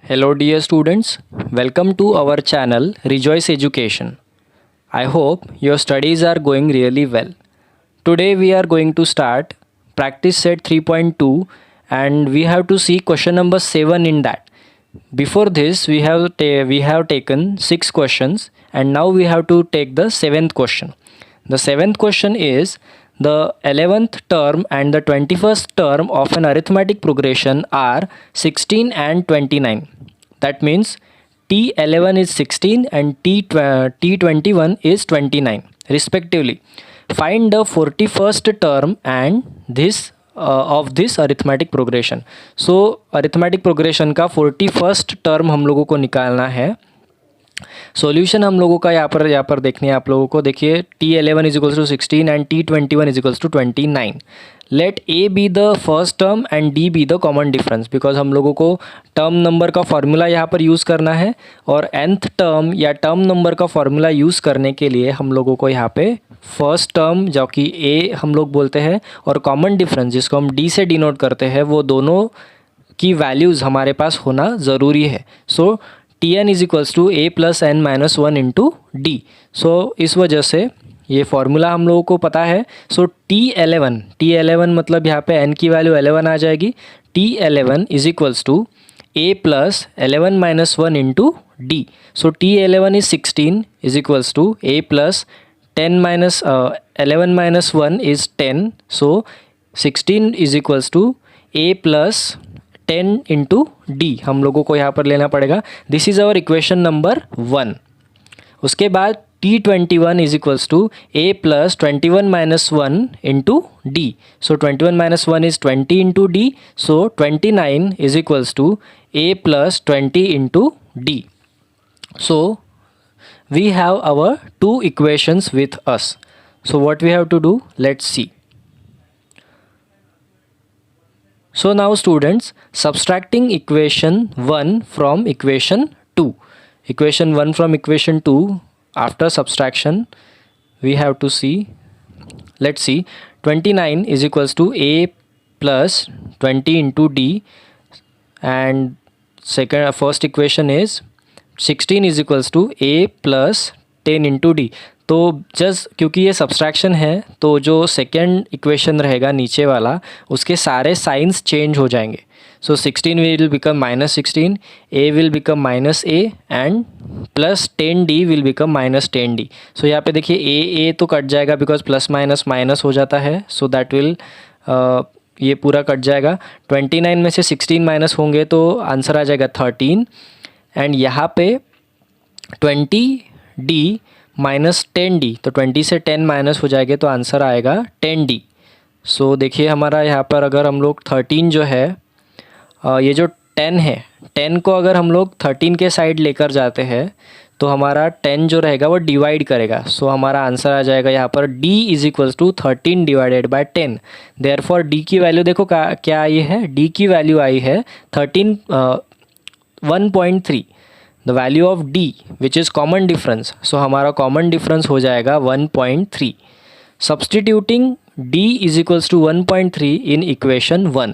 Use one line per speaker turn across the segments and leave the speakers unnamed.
Hello dear students, welcome to our channel Rejoice Education. I hope your studies are going really well. Today we are going to start practice set 3.2 and we have to see question number 7 in that. Before this we have taken 6 questions and now we have to take the 7th question. The 7th question is the 11th term and the 21st term of an arithmetic progression are 16 and 29. That means T11 is 16 and T21 is 29 respectively. Find the 41st term and this of this arithmetic progression. So arithmetic progression का 41st term हम लोगों को निकालना है. Solution हम लोगों का यहाँ पर देखने आप लोगों को. देखिए T11 is equals to 16 and T21 is equals to 29. Let A be the first term and D be the common difference, because हम लोगों को टर्म नंबर का फॉर्मूला यहाँ पर यूज़ करना है और nth टर्म या टर्म नंबर का फॉर्मूला यूज़ करने के लिए हम लोगों को यहाँ पे फर्स्ट टर्म जो कि ए हम लोग बोलते हैं और कॉमन डिफरेंस जिसको हम डी से डिनोट करते हैं वो दोनों की वैल्यूज़ हमारे पास होना ज़रूरी है. So Tn is equals to A plus N minus one into D. So इस वजह से ये फॉर्मूला हम लोगों को पता है. सो T11 मतलब यहाँ पे n की वैल्यू 11 आ जाएगी. T11 is equals to A plus 11 minus one into D. So T11 is 16 is equals to A plus 10 minus 11 minus one is 10. So 16 is equals to A plus 10 into D हम लोगों को यहाँ पर लेना पड़ेगा. This is our equation number 1. उसके बाद T21 is equals to A plus 21 minus one into D. So 21 minus one is 20 into D. So 29 is equals to A plus 20 into D. So we have our 2 equations with us. So what we have to do, let's see. So now students, subtracting equation 1 from equation 2. Equation 1 from equation 2, after subtraction we have to see, let's see, 29 is equals to a plus 20 into d and first equation is 16 is equals to a plus 10 into d. तो just क्योंकि ये subtraction है तो जो second equation रहेगा नीचे वाला उसके सारे साइंस चेंज हो जाएंगे. सो 16 will become minus 16, A will become minus A and plus 10d will become minus 10d. सो यहाँ पे देखिए ए तो कट जाएगा बिकॉज प्लस माइनस माइनस हो जाता है. सो दैट विल ये पूरा कट जाएगा. 29 में से 16 माइनस होंगे तो आंसर आ जाएगा 13 एंड यहाँ पे 20d माइनस 10d. तो 20 से 10 माइनस हो जाएंगे तो आंसर आएगा 10d. सो देखिए हमारा यहाँ पर अगर हम लोग 13 जो है ये जो 10 है 10 को अगर हम लोग 13 के साइड लेकर जाते हैं तो हमारा 10 जो रहेगा वो डिवाइड करेगा. सो हमारा आंसर आ जाएगा यहाँ पर d is equals to 13 divided by 10. Therefore d की वैल्यू देखो क्या आई है. d की वैल्यू आई है 1.3. The value of d which is common difference. So हमारा कॉमन डिफरेंस हो जाएगा 1.3. Substituting d is equals to 1.3 in equation 1.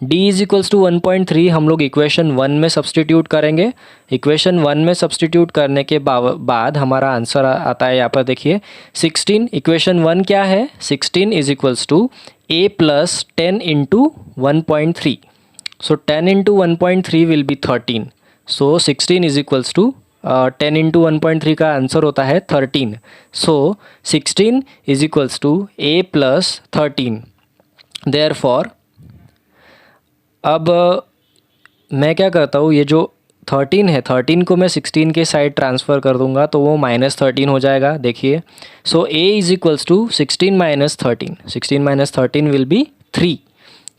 d is equals to 1.3 हम लोग इक्वेशन 1 में सब्सटीट्यूट करेंगे. इक्वेशन 1 में सब्सटीट्यूट करने के बाद हमारा आंसर आता है यहाँ पर देखिए 16. इक्वेशन 1 क्या है, 16 is equals to a plus 10 into 1.3. So 10 into 1.3 will be 13. So 16 is equals to 10 into 1.3 का आंसर होता है 13. So 16 is equals to a plus 13. Therefore अब मैं क्या करता हूँ, ये जो 13 है 13 को मैं 16 के साइड ट्रांसफ़र कर दूंगा तो वो माइनस 13 हो जाएगा. देखिए so a is equals to 16 minus 13. 16 minus 13 will be 3.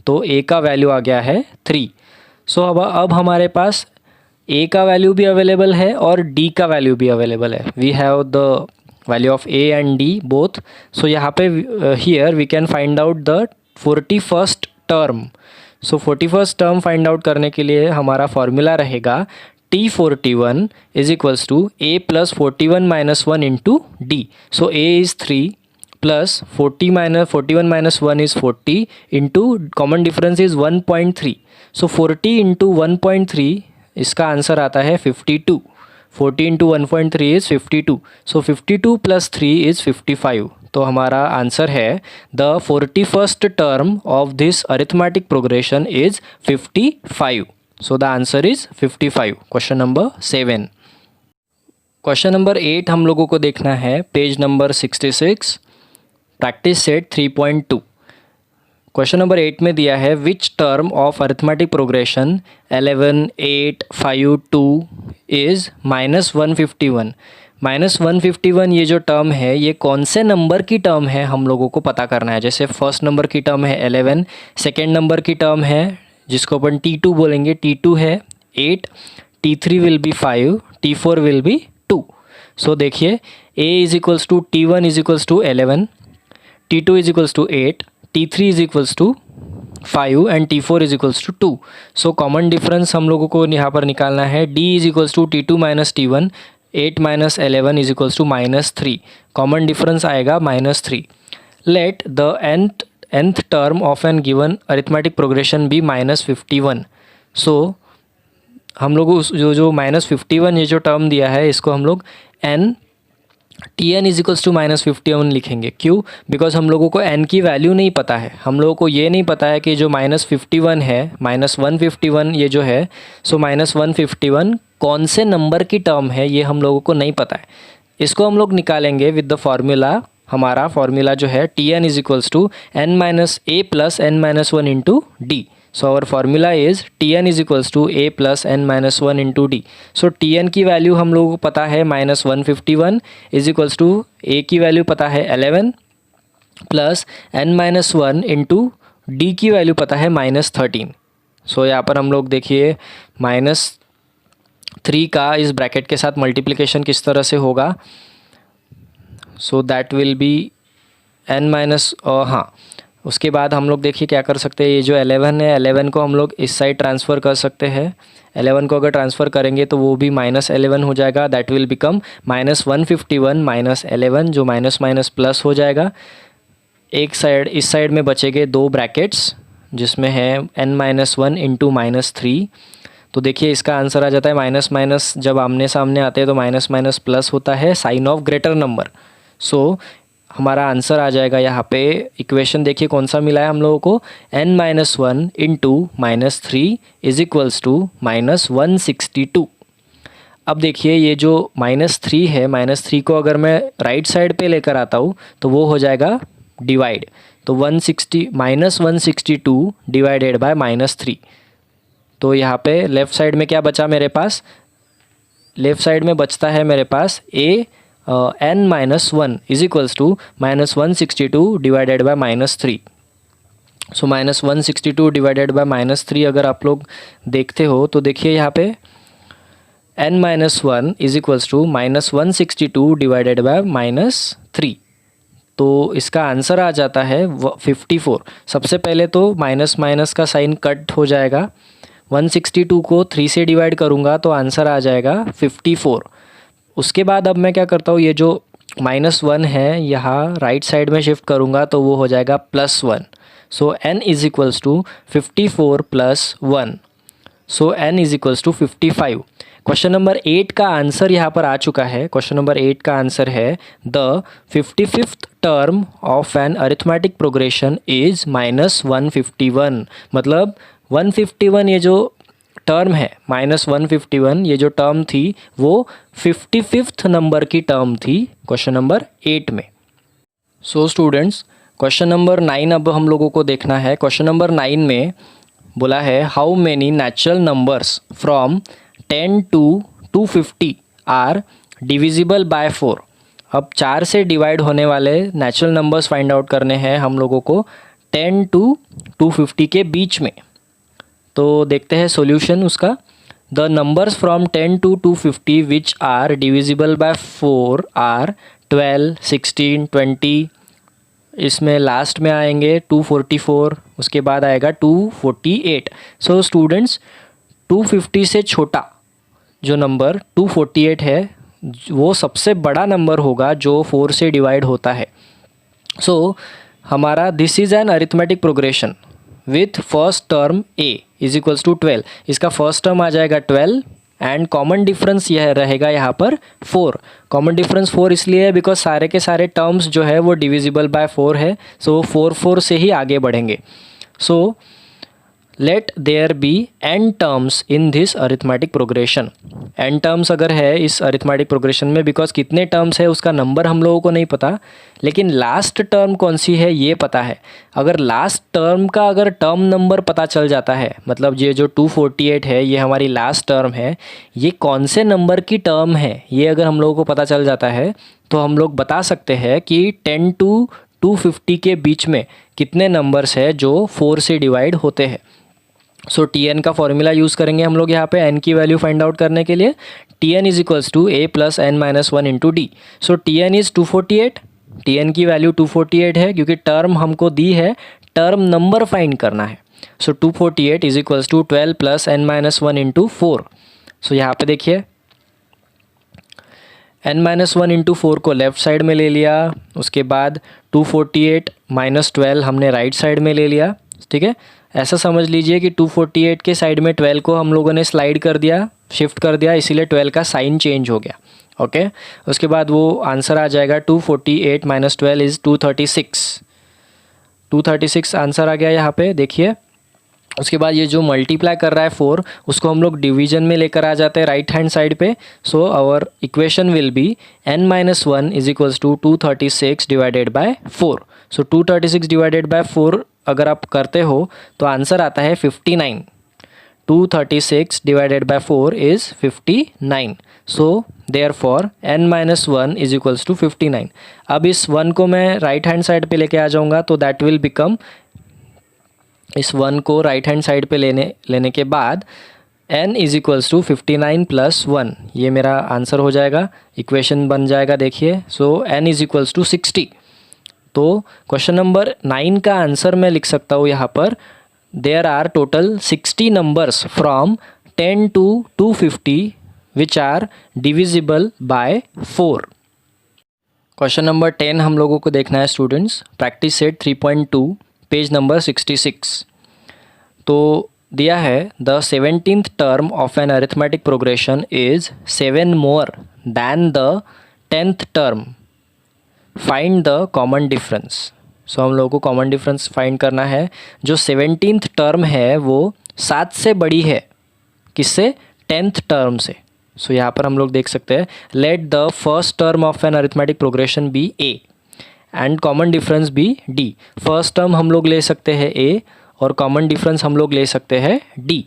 तो a का वैल्यू आ गया है 3. सो अब हमारे पास a का वैल्यू भी अवेलेबल है और d का वैल्यू भी अवेलेबल है. We have the value of a and d both. So यहाँ पे here we can find out the 41st term. So 41st term find out करने के लिए हमारा फॉर्मूला रहेगा T41 is equals to a plus 41 minus 1 into D. So a is 3 plus 41 minus 1 is 40 into common difference is 1.3. So 40 into 1.3 इसका answer आता है 52. 40 into 1.3 is 52. So 52 plus 3 is 55. तो हमारा आंसर है the 41st term of this arithmetic progression is 55. So the answer is 55. Question number 7. Question number 8 हम लोगों को देखना है page number 66, practice set 3.2. Question number 8 में दिया है which term of arithmetic progression 11, 8, 5, 2 is -151. -151 ये जो टर्म है ये कौन से नंबर की टर्म है हम लोगों को पता करना है. जैसे फर्स्ट नंबर की टर्म है 11, सेकेंड नंबर की टर्म है जिसको अपन T2 बोलेंगे, T2 है 8, T3 will be 5, T4 will be 2. So देखिए A is equals to T1 is equals to 11, T2 is equals to 8, T3 is equals to 5 and T4 is equals to 2. So common difference हम लोगों को यहाँ पर निकालना है. D is equals to T2 minus T1, 8 minus 11 is equals to -3. Common difference आएगा -3. Let the nth term of an given arithmetic progression be -51. So हम लोग जो -51 ये जो टर्म दिया है इसको हम लोग Tn इज इक्वल्स टू -51 लिखेंगे. क्यों? बिकॉज हम लोगों को n की वैल्यू नहीं पता है. हम लोगों को ये नहीं पता है कि जो -51 है, -151 ये जो है, सो -151 कौन से नंबर की टर्म है ये हम लोगों को नहीं पता है. इसको हम लोग निकालेंगे विद द फॉर्मूला. हमारा फॉर्मूला जो है Tn is equals to n-a plus n-1 into d. So our formula is Tn is equals to a plus n-1 into d. So Tn की वैल्यू हम लोगों को पता है -151 इज इक्वल्स टू a की वैल्यू पता है 11 प्लस n-1 इंटू d की वैल्यू पता है -13. सो यहाँ पर हम लोग देखिए -3 का इस ब्रैकेट के साथ मल्टीप्लिकेशन किस तरह से होगा. सो दैट विल बी हाँ, उसके बाद हम लोग देखिए क्या कर सकते हैं. ये जो 11 है, 11 को हम लोग इस साइड ट्रांसफ़र कर सकते हैं. 11 को अगर ट्रांसफ़र करेंगे तो वो भी -11 हो जाएगा. दैट विल बिकम -151 -11 जो माइनस प्लस हो जाएगा. एक साइड इस साइड में बचेंगे 2 ब्रैकेट्स जिसमें है n-1 इंटू -3. तो देखिए इसका आंसर आ जाता है माइनस जब आमने सामने आते हैं तो माइनस प्लस होता है साइन ऑफ ग्रेटर नंबर. सो हमारा आंसर आ जाएगा यहाँ पे. इक्वेशन देखिए कौन सा मिला है हम लोगों को, n-1 into -3 is equals to -162. अब देखिए ये जो -3 है, -3 को अगर मैं राइट साइड पे लेकर आता हूँ तो वो हो जाएगा डिवाइड. तो -162 डिवाइडेड बाय -3. तो यहाँ पे लेफ़्ट साइड में क्या बचा मेरे पास, लेफ़्ट साइड में बचता है मेरे पास n-1 is equals to -162 divided by -3. So -162 divided by -3 अगर आप लोग देखते हो तो देखिए यहाँ पे n-1 is equals to -162 divided by -3. तो इसका आंसर आ जाता है 54. सबसे पहले तो माइनस का साइन कट हो जाएगा. 162 को 3 से डिवाइड करूँगा तो आंसर आ जाएगा 54. उसके बाद अब मैं क्या करता हूँ, ये जो -1 है यहाँ राइट साइड में शिफ्ट करूँगा तो वो हो जाएगा +1. So n is equals to 54 + 1. So n is equals to 55. Question number 8 का आंसर यहाँ पर आ चुका है. क्वेश्चन नंबर 8 का आंसर है the 55th term of an arithmetic progression is -151. मतलब 151 ये जो टर्म है, -151 ये जो टर्म थी वो 55th नंबर की टर्म थी क्वेश्चन नंबर 8 में. सो स्टूडेंट्स क्वेश्चन नंबर 9 अब हम लोगों को देखना है. क्वेश्चन नंबर 9 में बोला है how many natural numbers from 10 to 250 are divisible by 4. अब 4 से डिवाइड होने वाले नेचुरल नंबर्स फाइंड आउट करने हैं हम लोगों को 10 to 250 के बीच में. तो देखते हैं सॉल्यूशन उसका. The numbers from 10 to 250 which are divisible by 4 are 12, 16, 20. इसमें लास्ट में आएंगे 244, उसके बाद आएगा 248. सो स्टूडेंट्स 250 से छोटा जो नंबर 248 है वो सबसे बड़ा नंबर होगा जो 4 से डिवाइड होता है. सो हमारा this is an arithmetic progression. With first term a is equals to 12। इसका फर्स्ट टर्म आ जाएगा 12 एंड कॉमन डिफरेंस यह रहेगा यहाँ पर 4। कॉमन डिफरेंस 4 इसलिए है बिकॉज सारे के सारे टर्म्स जो है वो डिविजिबल बाय 4 है, सो वो 4 से ही आगे बढ़ेंगे। So let there be n terms in this arithmetic progression. n terms अगर है इस अरिथमेटिक प्रोग्रेशन में, बिकॉज कितने टर्म्स है उसका नंबर हम लोगों को नहीं पता, लेकिन लास्ट टर्म कौन सी है ये पता है। अगर लास्ट टर्म का अगर टर्म नंबर पता चल जाता है, मतलब ये जो 248 है ये हमारी लास्ट टर्म है, ये कौन से नंबर की टर्म है ये अगर हम लोगों को पता चल जाता है तो हम लोग बता सकते हैं कि 10 to 250 के बीच में कितने नंबर्स है जो 4 से डिवाइड होते हैं। सो Tn का फॉर्मूला यूज़ करेंगे हम लोग यहाँ पे n की वैल्यू फाइंड आउट करने के लिए। Tn is equals to a plus n minus 1 into D. So Tn is 248, Tn की वैल्यू 248 है क्योंकि टर्म हमको दी है, टर्म नंबर फाइंड करना है। So 248 is equals to 12 plus n minus 1 into 4। सो यहाँ पे देखिए n माइनस 1 इंटू 4 को लेफ़्ट साइड में ले लिया, उसके बाद 248 माइनस 12 हमने राइट साइड में ले लिया। ठीक है, ऐसा समझ लीजिए कि 248 के साइड में 12 को हम लोगों ने स्लाइड कर दिया, शिफ्ट कर दिया, इसीलिए 12 का साइन चेंज हो गया। ओके, उसके बाद वो आंसर आ जाएगा 248 माइनस 12 इज़ 236। 236 आंसर आ गया यहाँ पे देखिए। उसके बाद ये जो मल्टीप्लाई कर रहा है 4, उसको हम लोग डिवीजन में लेकर आ जाते हैं राइट हैंड साइड पे। So our equation will be n minus 1 is equals to 236 divided by 4। So 236 divided by 4 अगर आप करते हो तो आंसर आता है 59। 236 divided by 4 is 59। So therefore n minus 1 is equals to 59। अब इस 1 को मैं राइट हैंड साइड पे लेके आ जाऊँगा तो दैट विल बिकम, इस 1 को राइट हैंड साइड पे लेने के बाद n is equals to 59 plus 1, ये मेरा आंसर हो जाएगा, इक्वेशन बन जाएगा देखिए। सो n इज इक्वल्स टू 60। तो क्वेश्चन नंबर 9 का आंसर मैं लिख सकता हूँ यहाँ पर, there are total 60 numbers from 10 to 250 which are divisible by 4। Question number 10 हम लोगों को देखना है students, practice set 3.2 page number 66। तो दिया है the 17th term of an arithmetic progression is 7 more than the 10th term, find the common difference. So हम लोगों को कॉमन डिफरेंस फाइंड करना है। जो 17th टर्म है वो 7 से बड़ी है, किससे? 10th टर्म से। सो यहाँ पर हम लोग देख सकते हैं, let the first term of an arithmetic progression be a and common difference be d। First term हम लोग ले सकते हैं a और कॉमन डिफरेंस हम लोग ले सकते हैं d।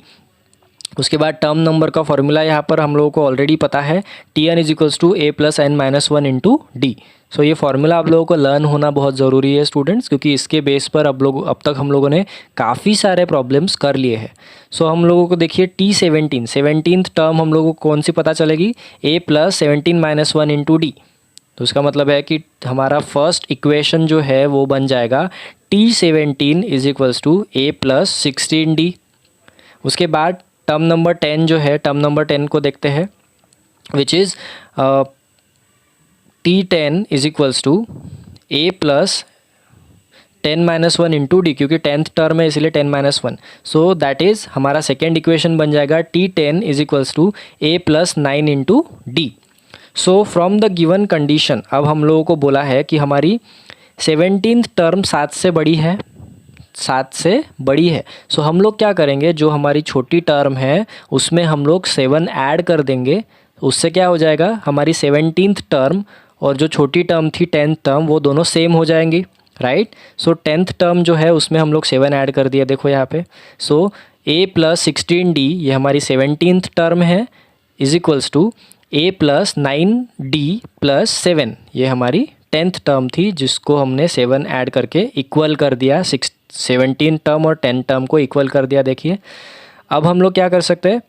उसके बाद टर्म नंबर का फॉर्मूला यहाँ पर हम लोगों को ऑलरेडी पता है, Tn is equals to a plus n minus 1 into D. So ये फार्मूला आप लोगों को लर्न होना बहुत ज़रूरी है स्टूडेंट्स, क्योंकि इसके बेस पर अब तक हम लोगों ने काफ़ी सारे प्रॉब्लम्स कर लिए हैं। सो हम लोगों को देखिए T17 17th टर्म हम लोगों को कौन सी पता चलेगी, a plus 17 minus 1 into D. तो उसका मतलब है कि हमारा फर्स्ट इक्वेशन जो है वो बन जाएगा T17 is equals to a plus 16d। उसके बाद टर्म नंबर 10 जो है, टर्म नंबर 10 को देखते हैं, which is T10 is equals to a plus 10 minus 1 into d, क्योंकि 10th टर्म है इसलिए 10 माइनस 1। सो दैट इज़ हमारा सेकेंड इक्वेशन बन जाएगा T10 is equals to a plus 9 into D. So from the given condition, अब हम लोगों को बोला है कि हमारी 17th टर्म 7 से बड़ी है, 7 से बड़ी है। सो हम लोग क्या करेंगे, जो हमारी छोटी टर्म है उसमें हम लोग 7 ऐड कर देंगे। उससे क्या हो जाएगा, हमारी 17th टर्म और जो छोटी टर्म थी 10th टर्म वो दोनों सेम हो जाएंगी, राइट। सो 10th टर्म जो है उसमें हम लोग 7 ऐड कर दिया, देखो यहाँ पे। सो a प्लस 16d ये हमारी 17th टर्म है, is equals to a plus 9d plus 7 ये हमारी 10th टर्म थी, जिसको हमने 7 ऐड करके इक्वल कर दिया, 17 टर्म और 10 टर्म को इक्वल कर दिया। देखिए अब हम लोग क्या कर सकते हैं,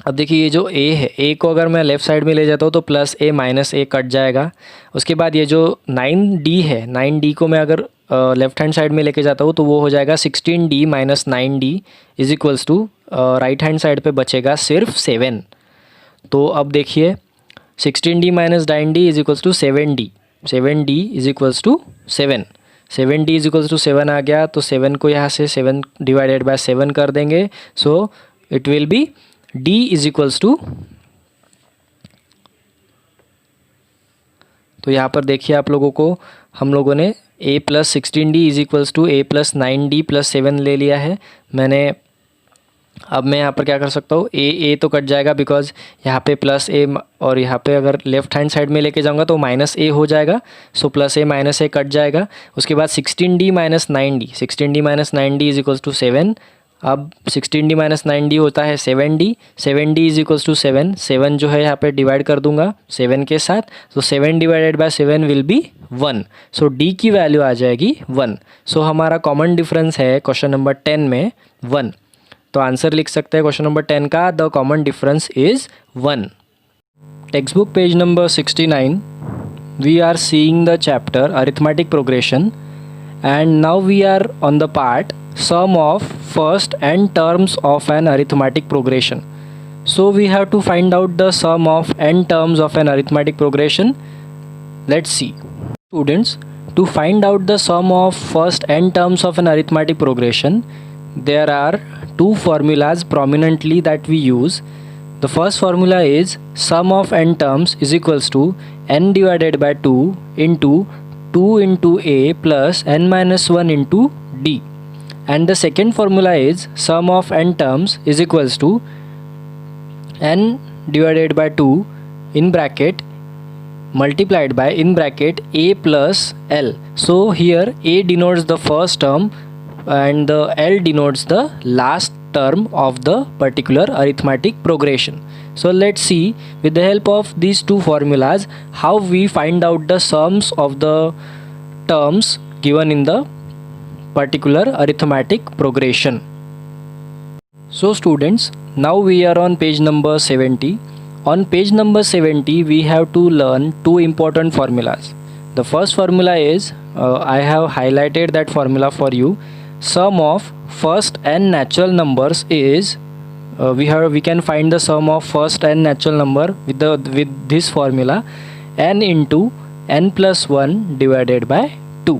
अब देखिए ये जो a है, a को अगर मैं लेफ़्ट साइड में ले जाता हूँ तो plus a minus a cut जाएगा। उसके बाद ये जो 9d है, 9d को मैं अगर लेफ़्ट हैंड साइड में लेके जाता हूँ तो वो हो जाएगा 16d minus 9d is equals to right hand side पे बचेगा सिर्फ 7। तो अब देखिए 16d minus 9d is equals to 7d, 7d is equals to 7। 7d is equals to 7 आ गया, तो 7 को यहाँ से 7 डिवाइडेड बाय 7 कर देंगे. So it will be d is equals to, तो यहाँ पर देखिए आप लोगों को हम लोगों ने a plus 16d is equals to a plus 9d plus 7 ले लिया है मैंने. अब मैं यहाँ पर क्या कर सकता हूँ, a तो कट जाएगा बिकॉज यहाँ पे प्लस a और यहाँ पे अगर लेफ्ट हैंड साइड में लेके जाऊँगा तो माइनस a हो जाएगा. So plus a minus a cut जाएगा. उसके बाद 16d minus 9d, 16d minus 9d is equals to 7. अब 16d माइनस 9d होता है 7d, 7d is equals to 7. 7 जो है यहाँ पे डिवाइड कर दूंगा 7 के साथ, तो 7 divided by 7 will be 1. So d की वैल्यू आ जाएगी 1. सो हमारा कॉमन डिफरेंस है क्वेश्चन नंबर 10 में 1. तो आंसर लिख सकते हैं क्वेश्चन नंबर 10 का, the common difference is 1. Text book page number 69, we are seeing the chapter arithmetic progression and now we are on the part sum of first n terms of an arithmetic progression. So we have to find out the sum of n terms of an arithmetic progression. Let's see. Students, to find out the sum of first n terms of an arithmetic progression, there are two formulas prominently that we use. The first formula is sum of n terms is equals to n divided by 2 into 2 into a plus n minus 1 into d. And the second formula is sum of n terms is equals to n divided by 2 in bracket multiplied by in bracket a plus l. So here a denotes the first term and the l denotes the last term of the particular arithmetic progression. So let's see with the help of these two formulas how we find out the sums of the terms given in the particular arithmetic progression. So students, now we are on page number 70. On page number 70 we have to learn two important formulas. The first formula is I have highlighted that formula for you. Sum of first n natural numbers is we can find the sum of first n natural number with this formula, n into n plus 1 divided by 2.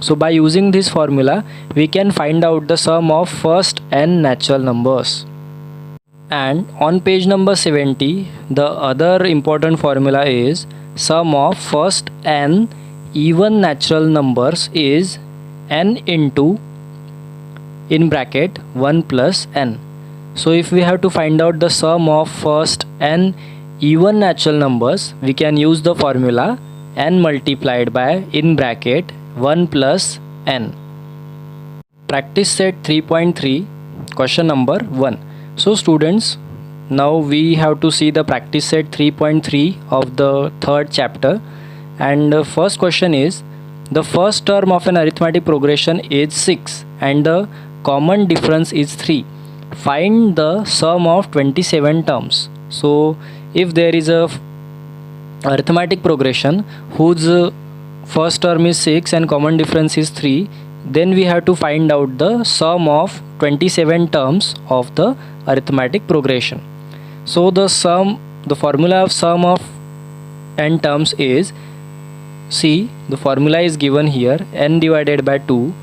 So by using this formula we can find out the sum of first n natural numbers. And on page number 70 the other important formula is sum of first n even natural numbers is n into in bracket 1 plus n. So if we have to find out the sum of first n even natural numbers, we can use the formula n multiplied by in bracket 1 plus n. Practice set 3.3, question number 1. So students, now we have to see the practice set 3.3 of the third chapter, and the first question is the first term of an arithmetic progression is 6 and the common difference is 3. Find the sum of 27 terms. So if there is a arithmetic progression whose first term is 6 and common difference is 3, then we have to find out the sum of 27 terms of the arithmetic progression. So the formula of sum of n terms is, see, the formula is given here, n divided by 2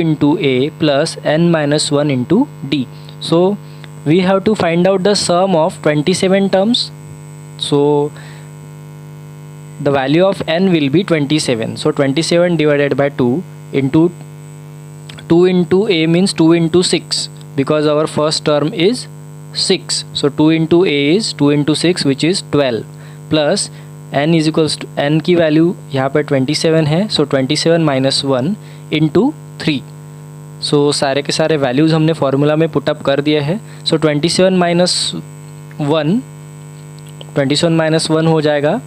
into a plus n minus 1 into d. So we have to find out the sum of 27 terms. So the value of n will be 27. So 27 divided by 2 into a means 2 into 6, because our first term is 6. So 2 into a is 2 into 6 which is 12 plus n is equals to n की value यहाँ पर 27 है. सो 27 minus 1 into 3. सो सारे के सारे values हमने formula में put up कर दिए हैं. सो 27 माइनस 1 हो जाएगा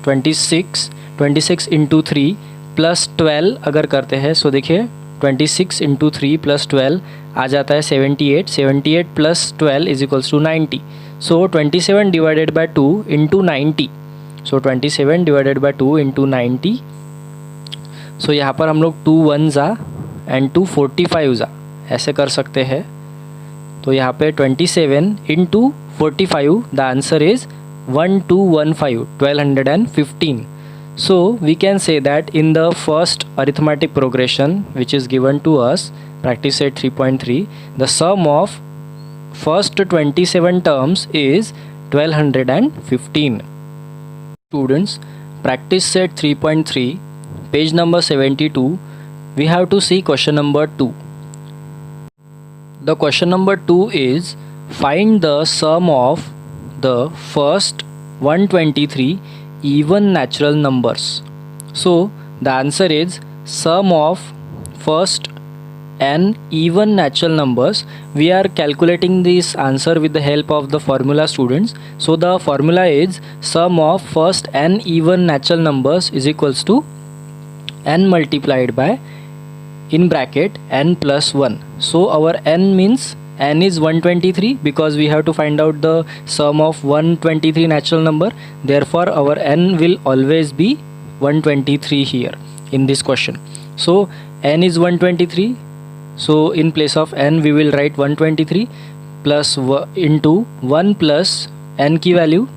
26 इंटू 3 प्लस 12 अगर करते हैं. सो देखिए 26 इंटू 3 प्लस 12 आ जाता है 78 plus 12 is equals to 90. So 27 divided by 2 into 90. So 27 divided by 2 into 90. So यहाँ पर हम लोग 2 1 ज़ा एंड 2 45 ज़ा ऐसे कर सकते हैं. तो यहाँ पे 27 into 45 the answer is 1215 1215. So we can say that in the first arithmetic progression which is given to us, practice set 3.3, the sum of first 27 terms is 1215. Students, practice set 3.3, page number 72, we have to see question number 2. The question number 2 is, find the sum of the first 123 even natural numbers. So the answer is sum of first n even natural numbers. We are calculating this answer with the help of the formula, students. So the formula is sum of first n even natural numbers is equals to n multiplied by, in bracket, n plus 1. So our n means n is 123 because we have to find out the sum of 123 natural number. Therefore our n will always be 123 here in this question. So n is 123. So in place of n we will write 123 plus into 1 plus n की value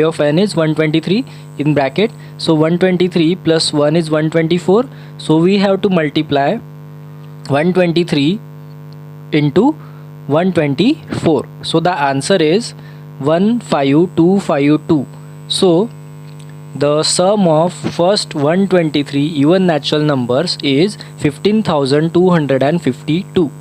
of n is 123 in bracket. So 123 plus 1 is 124. So we have to multiply 123 into 124. So the answer is 15252. So the sum of first 123 even natural numbers is 15,252.